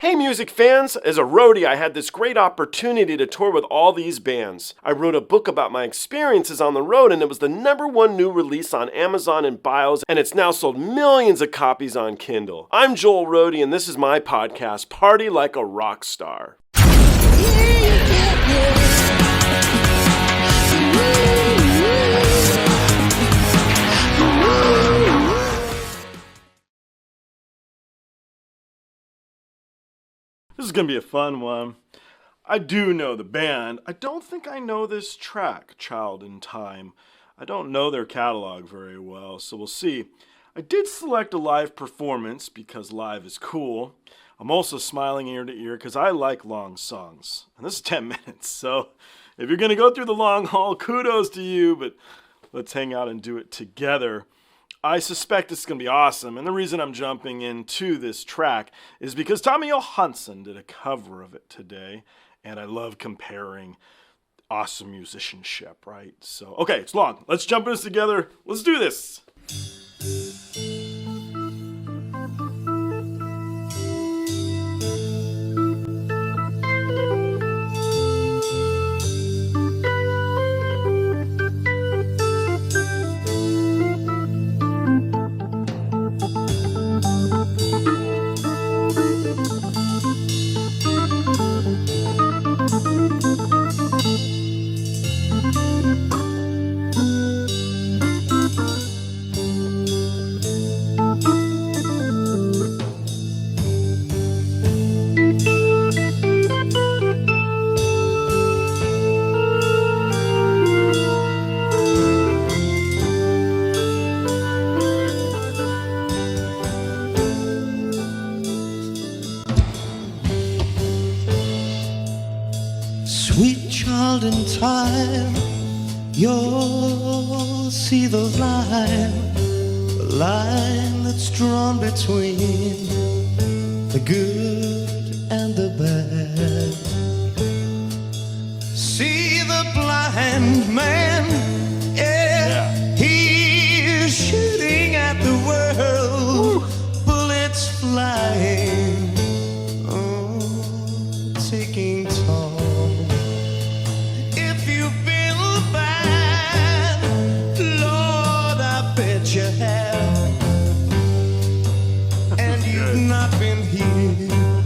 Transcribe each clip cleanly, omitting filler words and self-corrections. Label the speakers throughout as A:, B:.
A: Hey music fans! As a roadie, I had this great opportunity to tour with all these bands. I wrote a book about my experiences on the road, and it was the #1 new release on Amazon and Bios, and it's now sold millions of copies on Kindle. I'm Joel Roadie, and this is my podcast, Party Like a Rock Star. This is going to be a fun one. I do know the band. I don't think I know this track, Child in Time. I don't know their catalog very well, so we'll see. I did select a live performance because live is cool. I'm also smiling ear to ear because I like long songs. And this is 10 minutes, so if you're going to go through the long haul, kudos to you, but let's hang out and do it together. I suspect it's going to be awesome, and the reason I'm jumping into this track is because Tommy Johansson did a cover of it today, and I love comparing awesome musicianship, right? So, okay, it's long. Let's jump in this together. Let's do this.
B: Sweet child in time, you'll see the line that's drawn between the good and the bad. See the blind man, yeah. He's shooting at the world, bullets flying, taking toll. You have, and you've not been here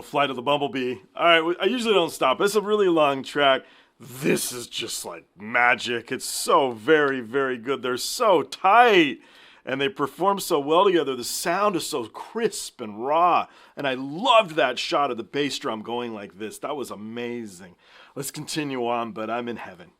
A: Flight of the Bumblebee. All right, I usually don't stop. It's a really long track. This is just like magic. It's so very, very good. They're so tight and they perform so well together. The sound is so crisp and raw. And I loved that shot of the bass drum going like this. That was amazing. Let's continue on, but I'm in heaven.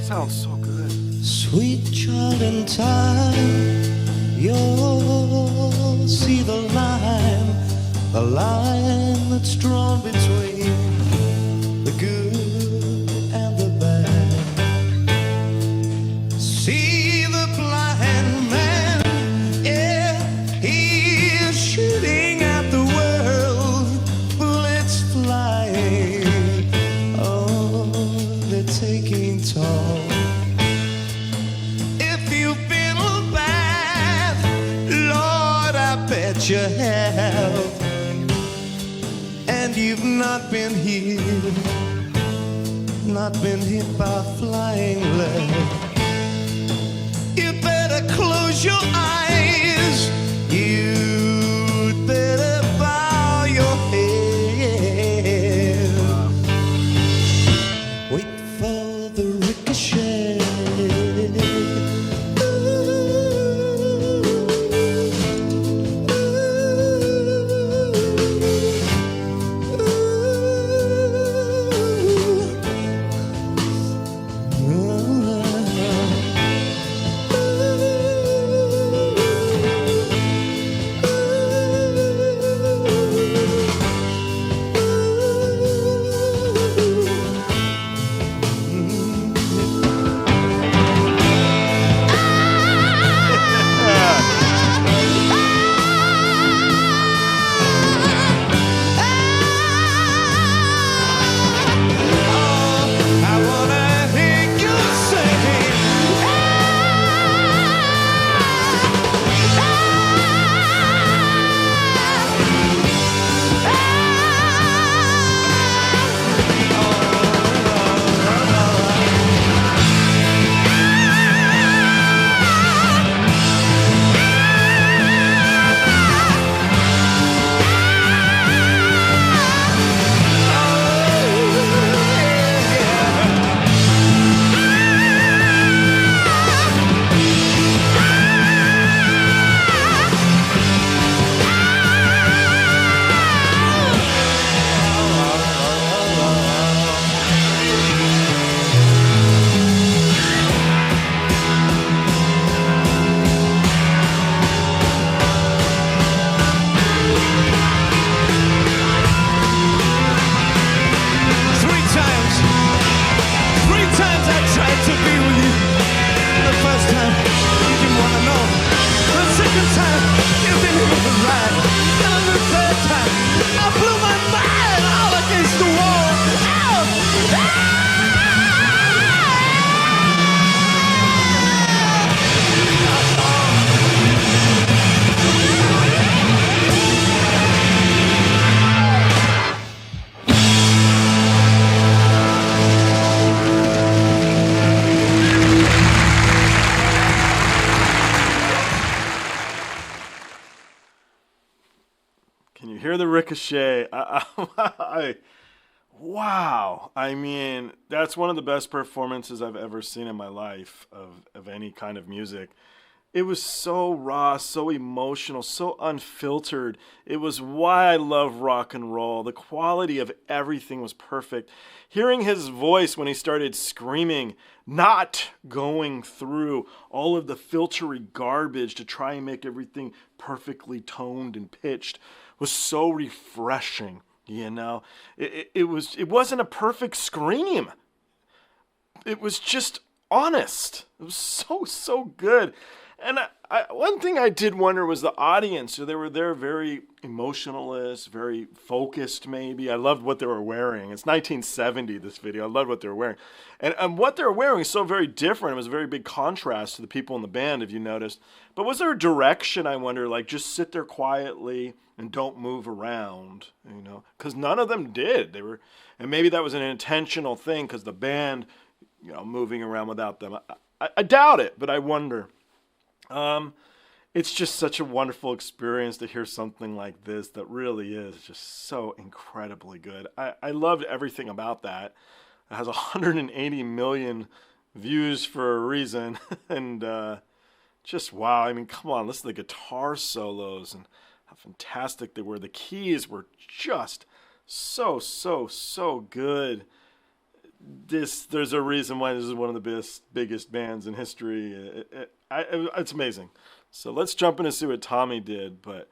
A: Sounds so good.
B: Sweet child, in time you'll see the line that's drawn between the good and the bad. See the blind man, yeah, he is shooting at the world, bullets flying, oh, they're taking toll. Bet you have, and you've not been hit by flying lead. You better close your eyes, you'd better bow your head. Wait for the ricochet.
A: Hear the ricochet. Wow. I mean, that's one of the best performances I've ever seen in my life of any kind of music. It was so raw, so emotional, so unfiltered. It was why I love rock and roll. The quality of everything was perfect. Hearing his voice when he started screaming, not going through all of the filtery garbage to try and make everything perfectly toned and pitched, was so refreshing, you know. It wasn't a perfect scream. It was just honest. It was so good. And one thing I did wonder was the audience. So they were there very emotionalist, very focused maybe. I loved what they were wearing. It's 1970, this video. I loved what they were wearing. And what they were wearing is so very different. It was a very big contrast to the people in the band, if you noticed. But was there a direction, I wonder, like just sit there quietly and don't move around, you know? Because none of them did. They were, and maybe that was an intentional thing because the band, you know, moving around without them. I doubt it, but I wonder. It's just such a wonderful experience to hear something like this that really is just so incredibly good. I loved everything about that. It has 180 million views for a reason. And just wow. I mean, come on, listen to the guitar solos and how fantastic they were. The keys were just so good. There's a reason why this is one of the biggest bands in history. It's amazing. So let's jump in and see what Tommy did. But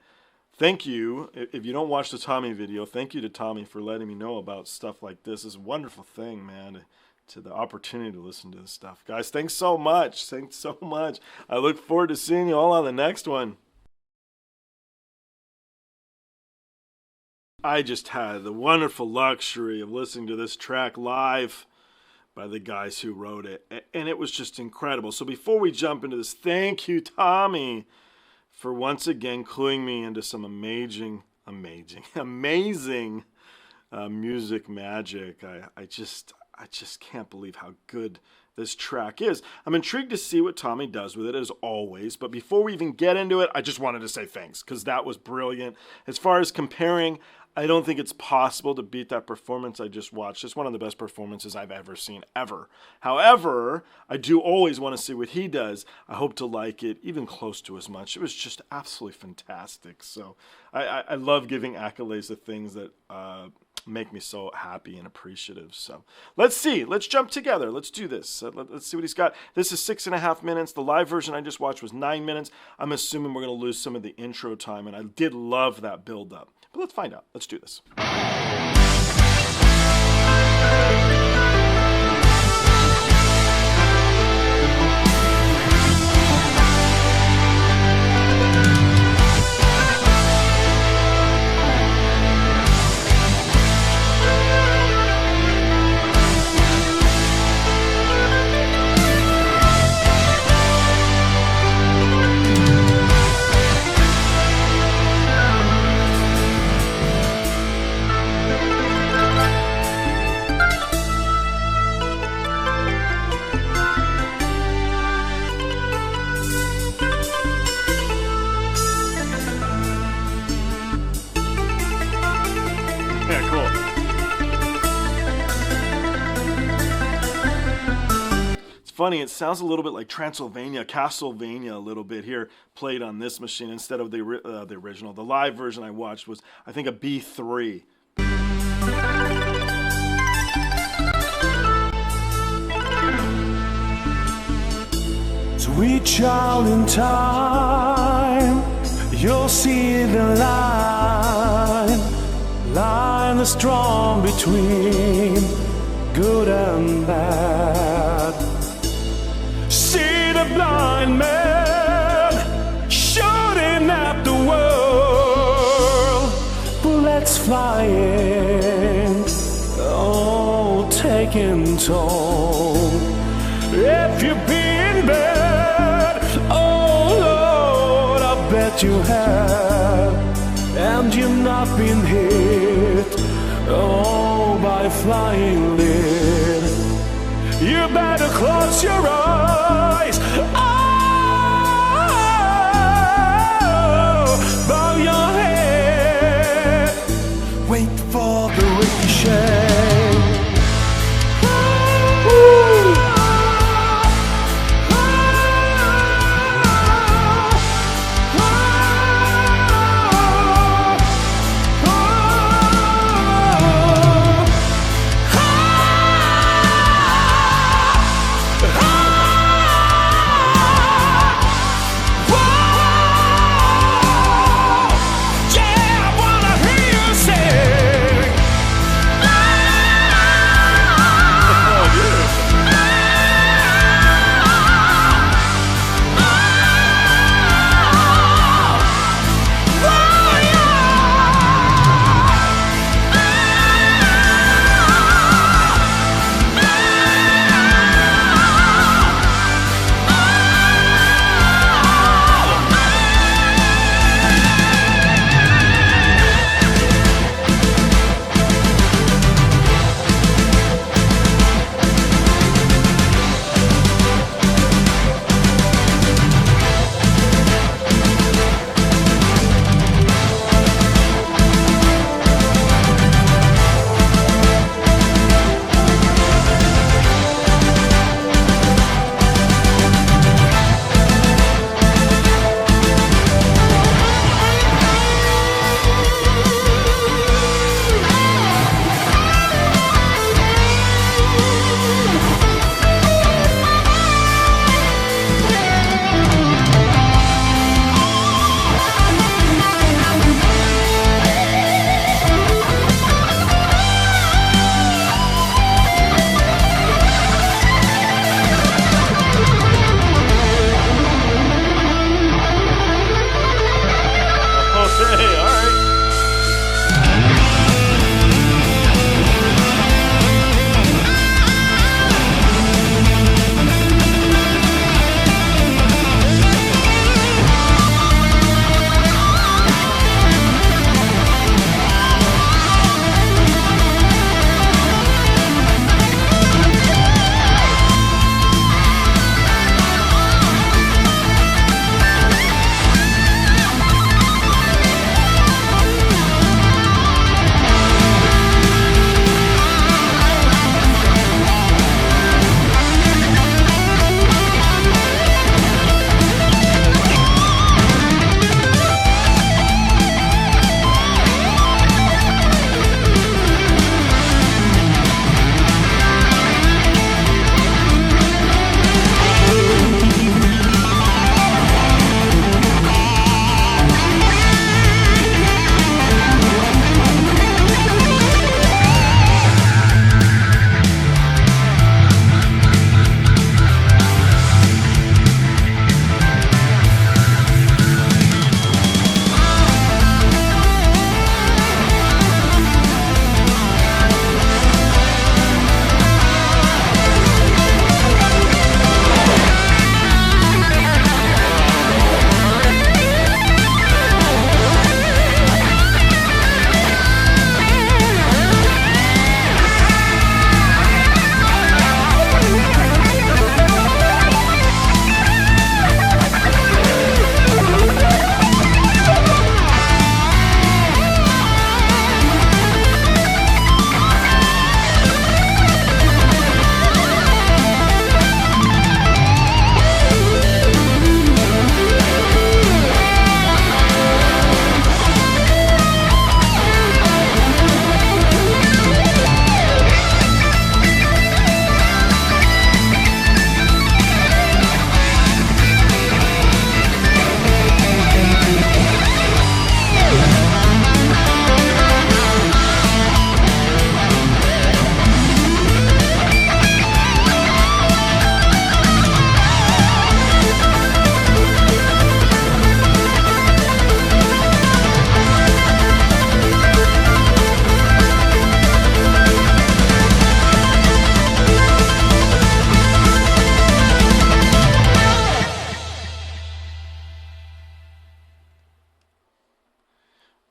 A: thank you. If you don't watch the Tommy video, thank you to Tommy for letting me know about stuff like this. It's a wonderful thing, man, to the opportunity to listen to this stuff. Guys, thanks so much. Thanks so much. I look forward to seeing you all on the next one. I just had the wonderful luxury of listening to this track live by the guys who wrote it, and it was just incredible. So before we jump into this, thank you, Tommy, for once again cluing me into some amazing music magic. I just can't believe how good this track is. I'm intrigued to see what Tommy does with it, as always. But before we even get into it, I just wanted to say thanks, because that was brilliant. As far as comparing, I don't think it's possible to beat that performance I just watched. It's one of the best performances I've ever seen, ever. However, I do always want to see what he does. I hope to like it even close to as much. It was just absolutely fantastic. So I love giving accolades to things that make me so happy and appreciative. So let's see. Let's jump together. Let's do this. Let's see what he's got. This is 6.5 minutes. The live version I just watched was 9 minutes. I'm assuming we're going to lose some of the intro time, and I did love that build up. But let's find out. Let's do this. Funny, it sounds a little bit like Castlevania a little bit here, played on this machine instead of the original. The live version I watched was, I think, a B3.
B: Sweet child in time, you'll see the line is drawn between good and bad. See the blind man shooting at the world, bullets flying, oh, taking toll. If you've been bad, oh Lord, I bet you have, and you've not been hit, oh, by flying lead. You better close your eyes, oh, bow your head, wait for the ricochet.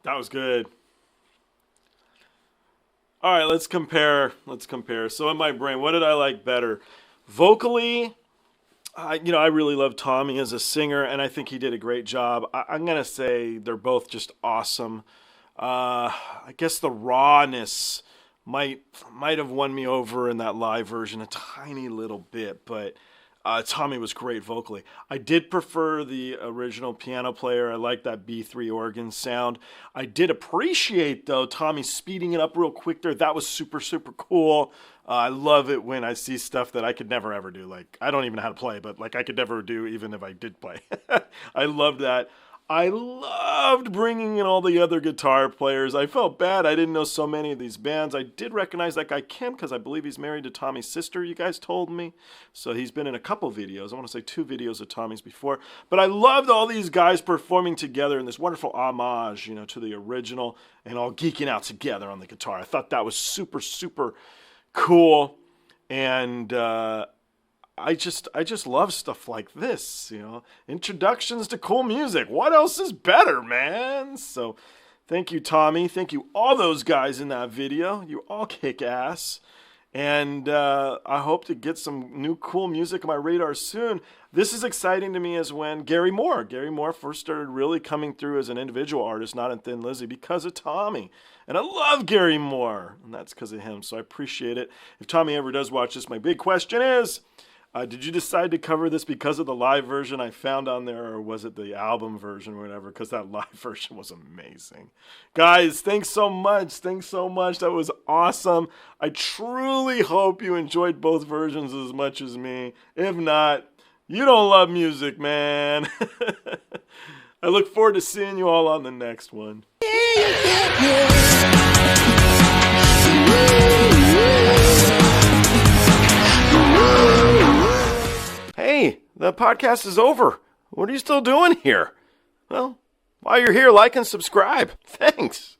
A: That was good. All right, let's compare. So in my brain, what did I like better? Vocally, I really love Tommy as a singer, and I think he did a great job. I'm going to say they're both just awesome. I guess the rawness might have won me over in that live version a tiny little bit, but Tommy was great vocally. I did prefer the original piano player. I like that B3 organ sound. I did appreciate, though, Tommy speeding it up real quick there. That was super, super cool. I love it when I see stuff that I could never, ever do. Like, I don't even know how to play, but, like, I could never do even if I did play. I loved that. I loved bringing in all the other guitar players. I felt bad. I didn't know so many of these bands. I did recognize that guy Kim because I believe he's married to Tommy's sister, you guys told me. So he's been in a couple videos. I want to say 2 videos of Tommy's before. But I loved all these guys performing together in this wonderful homage, to the original and all geeking out together on the guitar. I thought that was super, super cool. And I just love stuff like this, introductions to cool music. What else is better, man? So thank you, Tommy. Thank you, all those guys in that video. You all kick ass. And I hope to get some new cool music on my radar soon. This is exciting to me as when Gary Moore first started really coming through as an individual artist, not in Thin Lizzy, because of Tommy. And I love Gary Moore, and that's because of him, so I appreciate it. If Tommy ever does watch this, my big question is, did you decide to cover this because of the live version I found on there, or was it the album version or whatever? Because that live version was amazing. Guys, thanks so much. That was awesome. I truly hope you enjoyed both versions as much as me. If not, you don't love music, man. I look forward to seeing you all on the next one. Hey, the podcast is over. What are you still doing here? Well, while you're here, like and subscribe. Thanks.